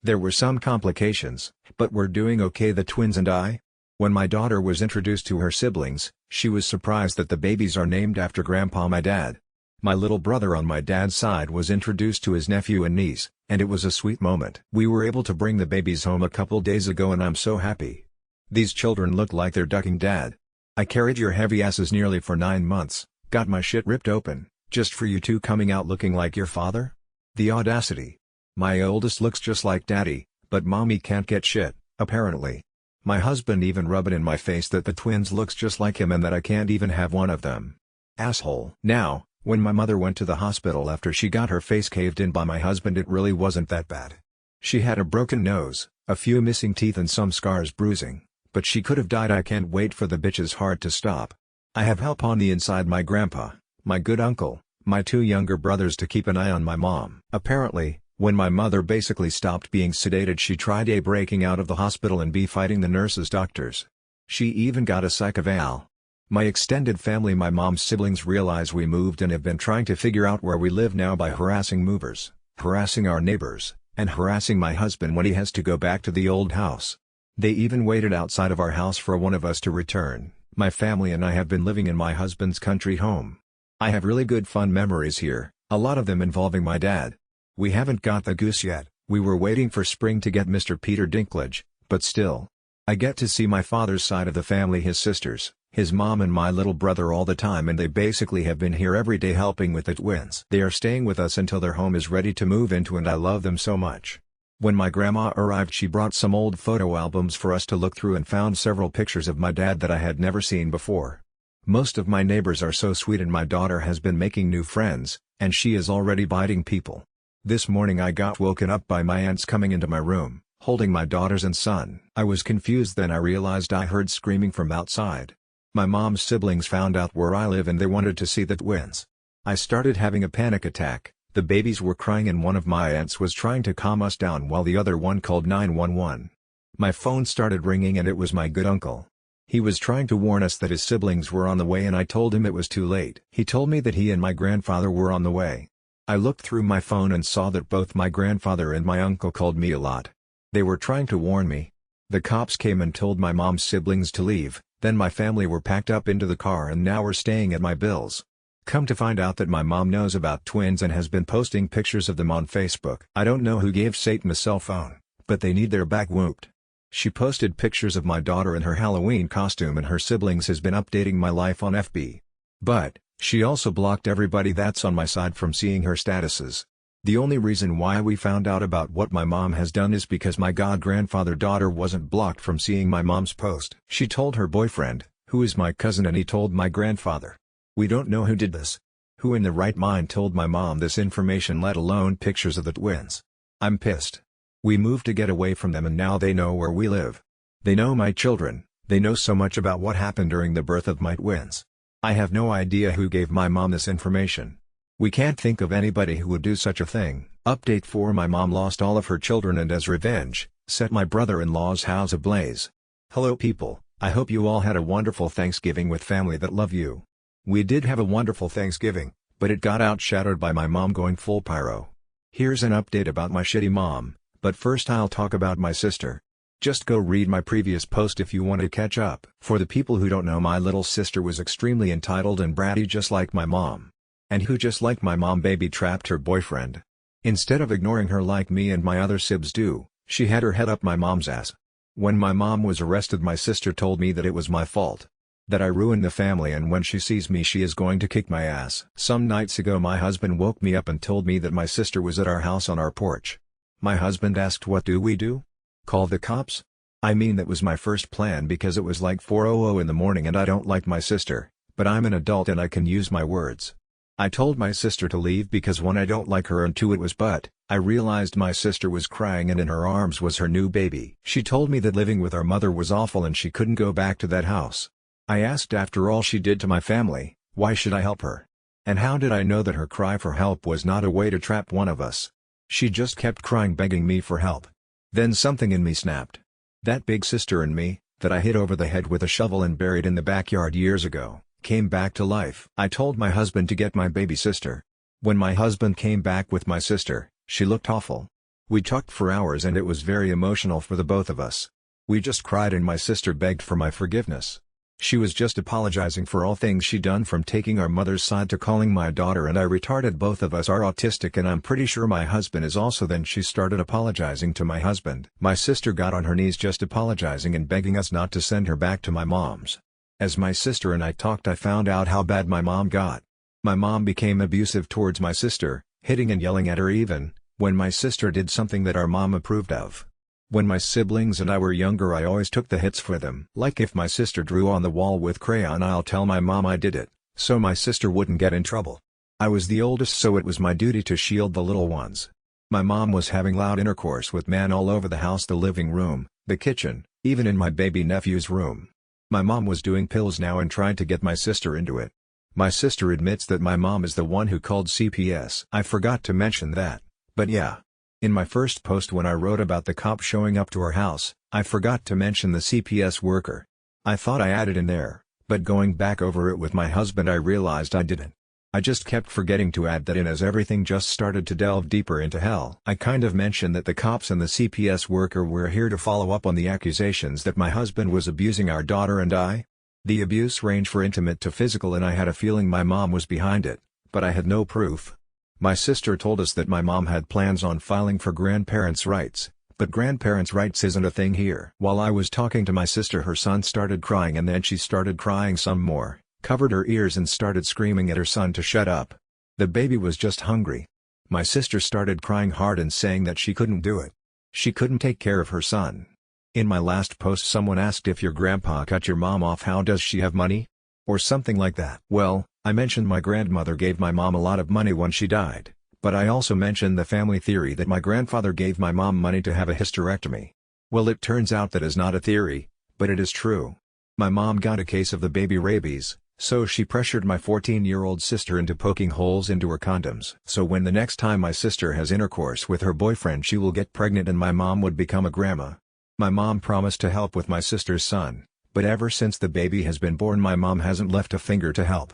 There were some complications, but we're doing okay, the twins and I. When my daughter was introduced to her siblings, she was surprised that the babies are named after Grandpa, my dad. My little brother on my dad's side was introduced to his nephew and niece, and it was a sweet moment. We were able to bring the babies home a couple days ago and I'm so happy. These children look like they're ducking Dad. I carried your heavy asses nearly for 9 months, got my shit ripped open, just for you two coming out looking like your father? The audacity. My oldest looks just like Daddy, but Mommy can't get shit, apparently. My husband even rubbed it in my face that the twins looks just like him and that I can't even have one of them. Asshole. Now, when my mother went to the hospital after she got her face caved in by my husband, it really wasn't that bad. She had a broken nose, a few missing teeth and some scars bruising, but she could have died. I can't wait for the bitch's heart to stop. I have help on the inside, my grandpa, my good uncle, my 2 younger brothers to keep an eye on my mom. Apparently, when my mother basically stopped being sedated, she tried A, breaking out of the hospital, and B, fighting the nurses doctors. She even got a psych eval. My extended family, my mom's siblings, realize we moved and have been trying to figure out where we live now by harassing movers, harassing our neighbors, and harassing my husband when he has to go back to the old house. They even waited outside of our house for one of us to return. My family and I have been living in my husband's country home. I have really good fun memories here, a lot of them involving my dad. We haven't got the goose yet, we were waiting for spring to get Mr. Peter Dinklage, but still. I get to see my father's side of the family, his sisters, his mom and my little brother all the time, and they basically have been here every day helping with the twins. They are staying with us until their home is ready to move into, and I love them so much. When my grandma arrived, she brought some old photo albums for us to look through and found several pictures of my dad that I had never seen before. Most of my neighbors are so sweet, and my daughter has been making new friends, and she is already biting people. This morning I got woken up by my aunts coming into my room, holding my daughters and son. I was confused, then I realized I heard screaming from outside. My mom's siblings found out where I live and they wanted to see the twins. I started having a panic attack. The babies were crying and one of my aunts was trying to calm us down while the other one called 911. My phone started ringing and it was my good uncle. He was trying to warn us that his siblings were on the way, and I told him it was too late. He told me that he and my grandfather were on the way. I looked through my phone and saw that both my grandfather and my uncle called me a lot. They were trying to warn me. The cops came and told my mom's siblings to leave, then my family were packed up into the car and now we're staying at my Bill's. Come to find out that my mom knows about twins and has been posting pictures of them on Facebook. I don't know who gave Satan a cell phone, but they need their back whooped. She posted pictures of my daughter in her Halloween costume and her siblings has been updating my life on FB. But, she also blocked everybody that's on my side from seeing her statuses. The only reason why we found out about what my mom has done is because my god-grandfather daughter wasn't blocked from seeing my mom's post. She told her boyfriend, who is my cousin, and he told my grandfather. We don't know who did this. Who in their right mind told my mom this information, let alone pictures of the twins? I'm pissed. We moved to get away from them and now they know where we live. They know my children, they know so much about what happened during the birth of my twins. I have no idea who gave my mom this information. We can't think of anybody who would do such a thing. Update 4: My mom lost all of her children and as revenge, set my brother-in-law's house ablaze. Hello people, I hope you all had a wonderful Thanksgiving with family that love you. We did have a wonderful Thanksgiving, but it got outshadowed by my mom going full pyro. Here's an update about my shitty mom, but first I'll talk about my sister. Just go read my previous post if you want to catch up. For the people who don't know, my little sister was extremely entitled and bratty just like my mom. And who just like my mom baby trapped her boyfriend. Instead of ignoring her like me and my other sibs do, she had her head up my mom's ass. When my mom was arrested, my sister told me that it was my fault. That I ruined the family and when she sees me she is going to kick my ass. Some nights ago my husband woke me up and told me that my sister was at our house on our porch. My husband asked, what do we do? Call the cops? I mean, that was my first plan because it was like 4:00 in the morning and I don't like my sister, but I'm an adult and I can use my words. I told my sister to leave because 1, I don't like her, and 2, it was but I realized my sister was crying and in her arms was her new baby. She told me that living with our mother was awful and she couldn't go back to that house. I asked, after all she did to my family, why should I help her? And how did I know that her cry for help was not a way to trap one of us? She just kept crying, begging me for help. Then something in me snapped. That big sister in me, that I hit over the head with a shovel and buried in the backyard years ago, came back to life. I told my husband to get my baby sister. When my husband came back with my sister, she looked awful. We talked for hours and it was very emotional for the both of us. We just cried and my sister begged for my forgiveness. She was just apologizing for all things she'd done, from taking our mother's side to calling my daughter and I retarded. Both of us are autistic and I'm pretty sure my husband is also. Then she started apologizing to my husband. My sister got on her knees just apologizing and begging us not to send her back to my mom's. As my sister and I talked, I found out how bad my mom got. My mom became abusive towards my sister, hitting and yelling at her even when my sister did something that our mom approved of. When my siblings and I were younger, I always took the hits for them. Like if my sister drew on the wall with crayon, I'll tell my mom I did it, so my sister wouldn't get in trouble. I was the oldest, so it was my duty to shield the little ones. My mom was having loud intercourse with men all over the house, the living room, the kitchen, even in my baby nephew's room. My mom was doing pills now and tried to get my sister into it. My sister admits that my mom is the one who called CPS. I forgot to mention that, but yeah. In my first post when I wrote about the cop showing up to our house, I forgot to mention the CPS worker. I thought I added in there, but going back over it with my husband I realized I didn't. I just kept forgetting to add that in as everything just started to delve deeper into hell. I kind of mentioned that the cops and the CPS worker were here to follow up on the accusations that my husband was abusing our daughter and I. The abuse ranged from intimate to physical and I had a feeling my mom was behind it, but I had no proof. My sister told us that my mom had plans on filing for grandparents' rights, but grandparents' rights isn't a thing here. While I was talking to my sister, her son started crying and then she started crying some more, covered her ears and started screaming at her son to shut up. The baby was just hungry. My sister started crying hard and saying that she couldn't do it. She couldn't take care of her son. In my last post someone asked, if your grandpa cut your mom off, how does she have money? Or something like that. Well, I mentioned my grandmother gave my mom a lot of money when she died, but I also mentioned the family theory that my grandfather gave my mom money to have a hysterectomy. Well, it turns out that is not a theory, but it is true. My mom got a case of the baby rabies, so she pressured my 14-year-old sister into poking holes into her condoms. So when the next time my sister has intercourse with her boyfriend she will get pregnant and my mom would become a grandma. My mom promised to help with my sister's son, but ever since the baby has been born my mom hasn't left a finger to help.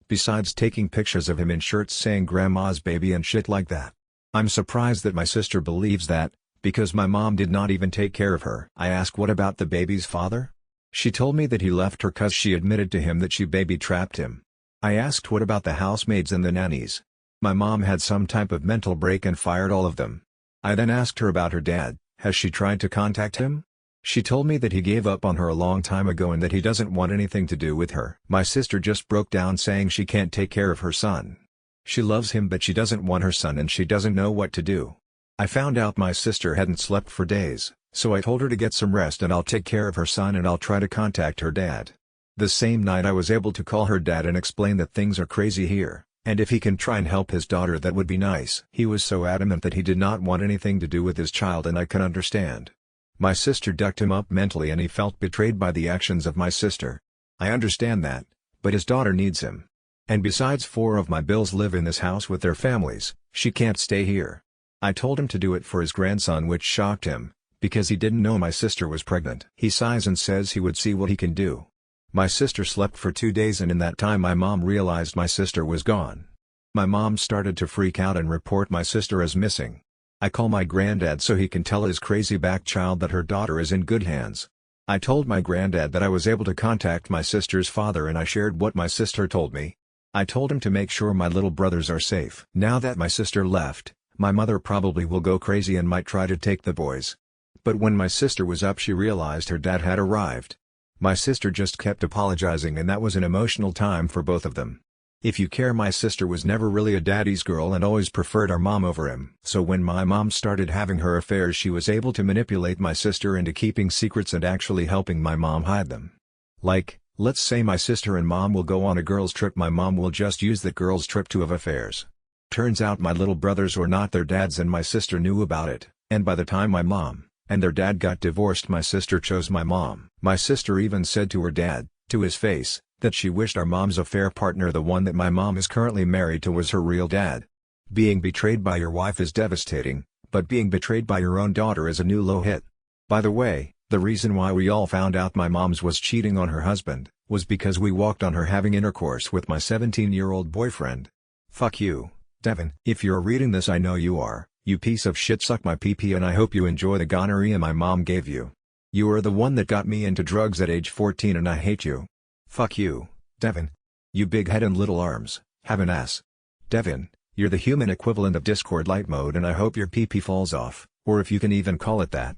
Besides taking pictures of him in shirts saying grandma's baby and shit like that. I'm surprised that my sister believes that, because my mom did not even take care of her. I asked what about the baby's father? She told me that he left her cause she admitted to him that she baby trapped him. I asked what about the housemaids and the nannies. My mom had some type of mental break and fired all of them. I then asked her about her dad. Has she tried to contact him? She told me that he gave up on her a long time ago and that he doesn't want anything to do with her. My sister just broke down saying she can't take care of her son. She loves him but she doesn't want her son and she doesn't know what to do. I found out my sister hadn't slept for days, so I told her to get some rest and I'll take care of her son and I'll try to contact her dad. The same night I was able to call her dad and explain that things are crazy here, And if he can try and help his daughter, that would be nice. He was so adamant that he did not want anything to do with his child, and I can understand. My sister ducked him up mentally and he felt betrayed by the actions of my sister. I understand that, but his daughter needs him. And besides, 4 of my bills live in this house with their families, she can't stay here. I told him to do it for his grandson, which shocked him, because he didn't know my sister was pregnant. He sighs and says he would see what he can do. My sister slept for 2 days, and in that time my mom realized my sister was gone. My mom started to freak out and report my sister as missing. I call my granddad so he can tell his crazy back child that her daughter is in good hands. I told my granddad that I was able to contact my sister's father, and I shared what my sister told me. I told him to make sure my little brothers are safe. Now that my sister left, my mother probably will go crazy and might try to take the boys. But when my sister was up, she realized her dad had arrived. My sister just kept apologizing, and that was an emotional time for both of them. If you care, my sister was never really a daddy's girl and always preferred our mom over him. So when my mom started having her affairs, she was able to manipulate my sister into keeping secrets and actually helping my mom hide them. Like, let's say my sister and mom will go on a girls' trip, my mom will just use that girls' trip to have affairs. Turns out my little brothers were not their dads, and my sister knew about it, and by the time my mom and their dad got divorced, my sister chose my mom. My sister even said to her dad, to his face, that she wished our mom's affair partner, the one that my mom is currently married to, was her real dad. Being betrayed by your wife is devastating, but being betrayed by your own daughter is a new low hit. By the way, the reason why we all found out my mom's was cheating on her husband, was because we walked on her having intercourse with my 17-year-old boyfriend. Fuck you, Devin. If you're reading this, I know you are, you piece of shit, suck my pee-pee, and I hope you enjoy the gonorrhea my mom gave you. You are the one that got me into drugs at age 14, and I hate you. Fuck you, Devin. You big head and little arms, have an ass. Devin, you're the human equivalent of Discord light mode, and I hope your pee-pee falls off, or if you can even call it that.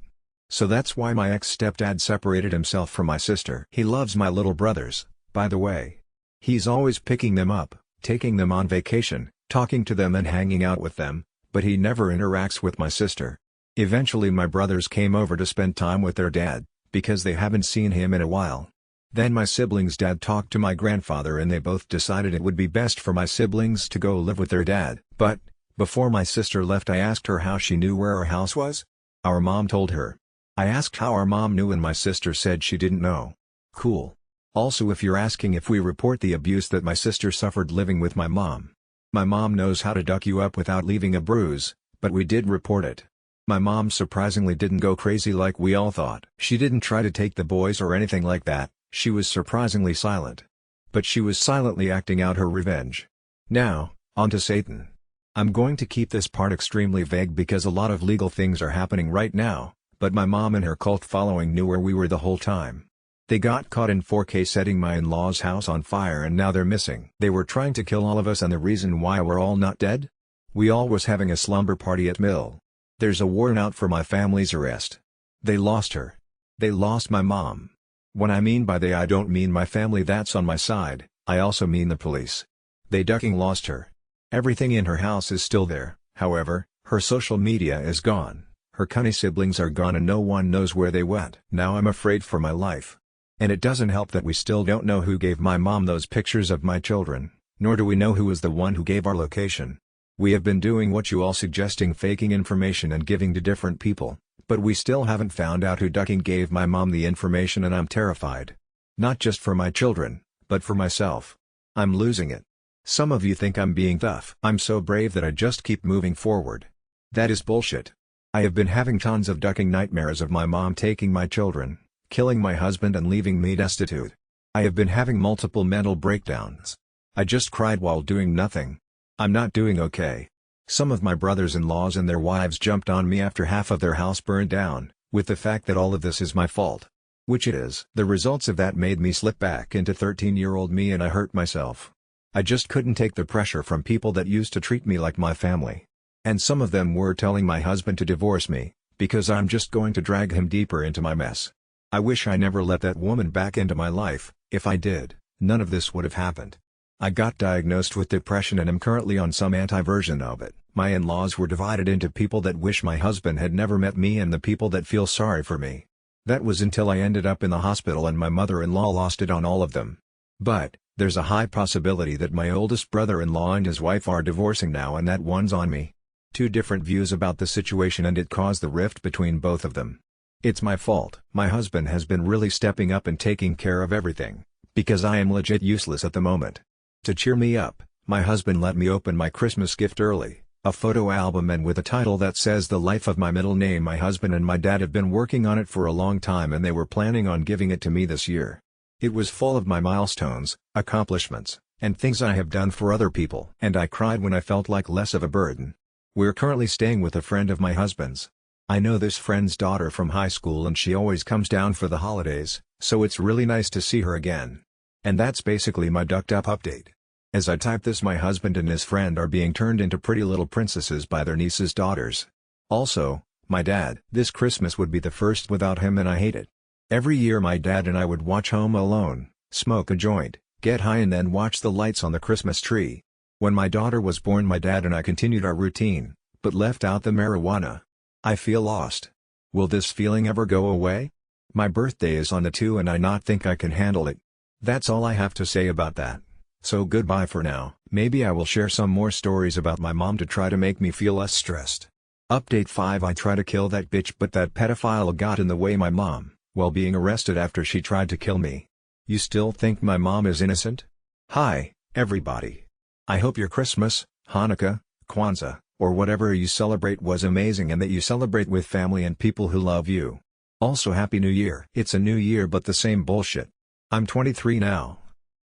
So that's why my ex-stepdad separated himself from my sister. He loves my little brothers, by the way. He's always picking them up, taking them on vacation, talking to them and hanging out with them, but he never interacts with my sister. Eventually my brothers came over to spend time with their dad, because they haven't seen him in a while. Then my siblings' dad talked to my grandfather, and they both decided it would be best for my siblings to go live with their dad. But, before my sister left, I asked her how she knew where our house was. Our mom told her. I asked how our mom knew, and my sister said she didn't know. Cool. Also, if you're asking if we report the abuse that my sister suffered living with my mom knows how to duck you up without leaving a bruise, but we did report it. My mom surprisingly didn't go crazy like we all thought. She didn't try to take the boys or anything like that. She was surprisingly silent. But she was silently acting out her revenge. Now, on to Satan. I'm going to keep this part extremely vague because a lot of legal things are happening right now, but my mom and her cult following knew where we were the whole time. They got caught in 4K setting my in-laws' house on fire, and now they're missing. They were trying to kill all of us, and the reason why we're all not dead? We all was having a slumber party at Mill. There's a warrant out for my family's arrest. They lost her. They lost my mom. When I mean by they, I don't mean my family that's on my side, I also mean the police. They ducking lost her. Everything in her house is still there, however, her social media is gone, her cunny siblings are gone, and no one knows where they went. Now I'm afraid for my life. And it doesn't help that we still don't know who gave my mom those pictures of my children, nor do we know who was the one who gave our location. We have been doing what you all suggesting, faking information and giving to different people. But we still haven't found out who ducking gave my mom the information, and I'm terrified. Not just for my children, but for myself. I'm losing it. Some of you think I'm being tough. I'm so brave that I just keep moving forward. That is bullshit. I have been having tons of ducking nightmares of my mom taking my children, killing my husband and leaving me destitute. I have been having multiple mental breakdowns. I just cried while doing nothing. I'm not doing okay. Some of my brothers-in-laws and their wives jumped on me after half of their house burned down, with the fact that all of this is my fault. Which it is. The results of that made me slip back into 13-year-old me, and I hurt myself. I just couldn't take the pressure from people that used to treat me like my family. And some of them were telling my husband to divorce me, because I'm just going to drag him deeper into my mess. I wish I never let that woman back into my life. If I did, none of this would have happened. I got diagnosed with depression and am currently on some anti-version of it. My in-laws were divided into people that wish my husband had never met me and the people that feel sorry for me. That was until I ended up in the hospital and my mother-in-law lost it on all of them. But, There's a high possibility that my oldest brother-in-law and his wife are divorcing now and that one's on me. Two different views about the situation and it caused the rift between both of them. It's my fault. My husband has been really stepping up and taking care of everything, because I am legit useless at the moment. To cheer me up, my husband let me open my Christmas gift early, a photo album and with a title that says the life of my middle name. My husband and my dad have been working on it for a long time and they were planning on giving it to me this year. It was full of my milestones, accomplishments, and things I have done for other people. And I cried when I felt like less of a burden. We're currently staying with a friend of my husband's. I know this friend's daughter from high school and she always comes down for the holidays, so it's really nice to see her again. And that's basically my ducked up update. As I type this, my husband and his friend are being turned into pretty little princesses by their niece's daughters. Also, my dad. This Christmas would be the first without him and I hate it. Every year my dad and I would watch Home Alone, smoke a joint, get high and then watch the lights on the Christmas tree. When my daughter was born my dad and I continued our routine, but left out the marijuana. I feel lost. Will this feeling ever go away? My birthday is on the 2 and I not think I can handle it. That's all I have to say about that. So goodbye for now. Maybe I will share some more stories about my mom to try to make me feel less stressed. Update 5. I try to kill that bitch but that pedophile got in the way. My mom, while being arrested after she tried to kill me. You still think my mom is innocent? Hi, everybody. I hope your Christmas, Hanukkah, Kwanzaa, or whatever you celebrate was amazing and that you celebrate with family and people who love you. Also Happy New Year. It's a new year but the same bullshit. I'm 23 now.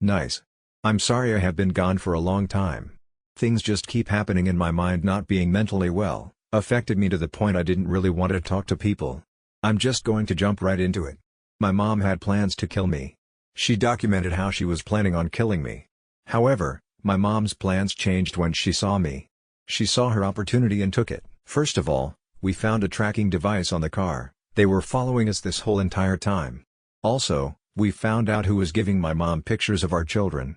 Nice. I'm sorry I have been gone for a long time. Things just keep happening in my mind. Not being mentally well affected me to the point I didn't really want to talk to people. I'm just going to jump right into it. My mom had plans to kill me. She documented how she was planning on killing me. However, my mom's plans changed when she saw me. She saw her opportunity and took it. First of all, we found a tracking device on the car. They were following us this whole entire time. Also, we found out who was giving my mom pictures of our children.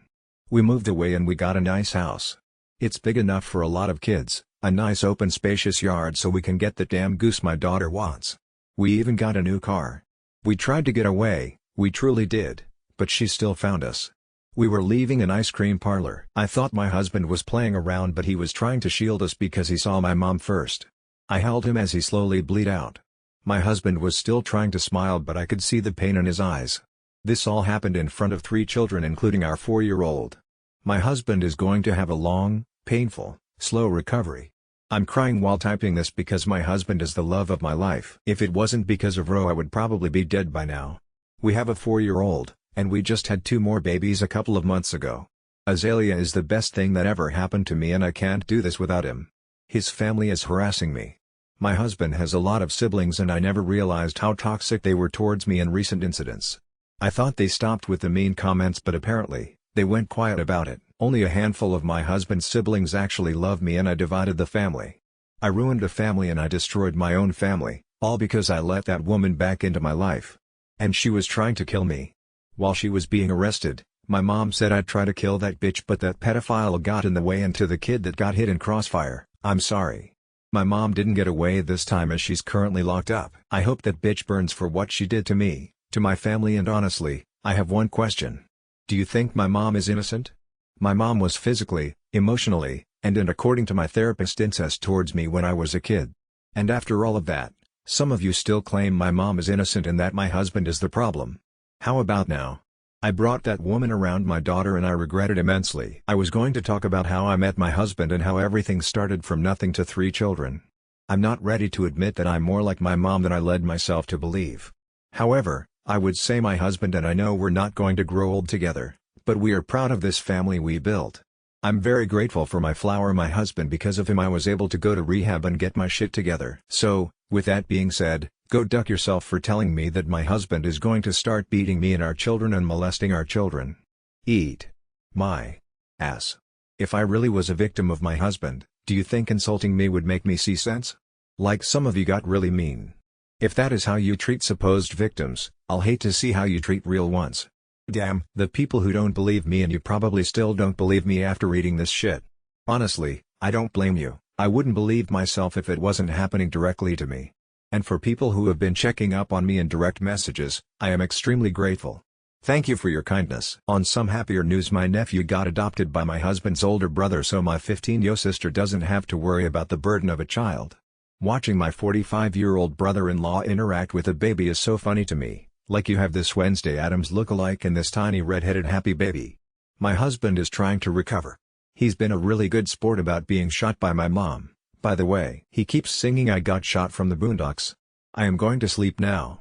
We moved away and we got a nice house. It's big enough for a lot of kids, a nice open spacious yard so we can get the damn goose my daughter wants. We even got a new car. We tried to get away, we truly did, but she still found us. We were leaving an ice cream parlor. I thought my husband was playing around but he was trying to shield us because he saw my mom first. I held him as he slowly bled out. My husband was still trying to smile but I could see the pain in his eyes. This all happened in front of 3 children including our 4-year-old. My husband is going to have a long, painful, slow recovery. I'm crying while typing this because my husband is the love of my life. If it wasn't because of Ro I would probably be dead by now. We have a 4-year-old. And we just had 2 more babies a couple of months ago. Azalea is the best thing that ever happened to me and I can't do this without him. His family is harassing me. My husband has a lot of siblings and I never realized how toxic they were towards me in recent incidents. I thought they stopped with the mean comments but apparently, they went quiet about it. Only a handful of my husband's siblings actually love me and I divided the family. I ruined a family and I destroyed my own family, all because I let that woman back into my life. And she was trying to kill me. While she was being arrested, my mom said I'd try to kill that bitch but that pedophile got in the way. And to the kid that got hit in crossfire, I'm sorry. My mom didn't get away this time as she's currently locked up. I hope that bitch burns for what she did to me, to my family. And honestly, I have one question. Do you think my mom is innocent? My mom was physically, emotionally, and according to my therapist incest towards me when I was a kid. And after all of that, some of you still claim my mom is innocent and that my husband is the problem. How about now? I brought that woman around my daughter and I regret it immensely. I was going to talk about how I met my husband and how everything started from nothing to 3 children. I'm not ready to admit that I'm more like my mom than I led myself to believe. However, I would say my husband and I know we're not going to grow old together, but we are proud of this family we built. I'm very grateful for my husband. Because of him I was able to go to rehab and get my shit together. So, with that being said, go duck yourself for telling me that my husband is going to start beating me and our children and molesting our children. Eat my ass. If I really was a victim of my husband, do you think insulting me would make me see sense? Like some of you got really mean. If that is how you treat supposed victims, I'll hate to see how you treat real ones. Damn. The people who don't believe me, and you probably still don't believe me after reading this shit. Honestly, I don't blame you. I wouldn't believe myself if it wasn't happening directly to me. And for people who have been checking up on me in direct messages, I am extremely grateful. Thank you for your kindness. On some happier news, my nephew got adopted by my husband's older brother, so my 15-year-old sister doesn't have to worry about the burden of a child. Watching my 45-year-old brother-in-law interact with a baby is so funny to me, like you have this Wednesday Addams look-alike and this tiny red-headed happy baby. My husband is trying to recover. He's been a really good sport about being shot by my mom. By the way, he keeps singing "I got shot from the boondocks." I am going to sleep now.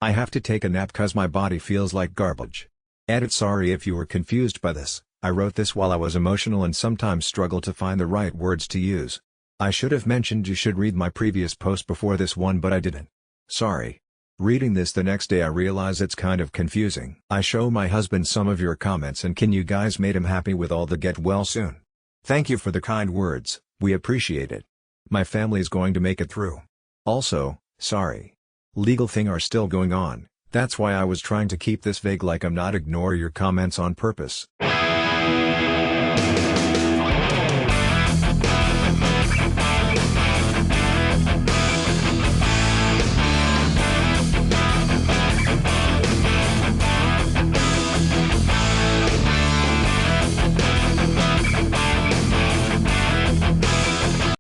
I have to take a nap cause my body feels like garbage. Edit. Sorry if you were confused by this, I wrote this while I was emotional and sometimes struggle to find the right words to use. I should have mentioned you should read my previous post before this one, but I didn't. Sorry. Reading this the next day I realize it's kind of confusing. I show my husband some of your comments and can you guys made him happy with all the get well soon. Thank you for the kind words, we appreciate it. My family's going to make it through. Also, sorry. Legal thing are still going on, that's why I was trying to keep this vague, like I'm not ignore your comments on purpose.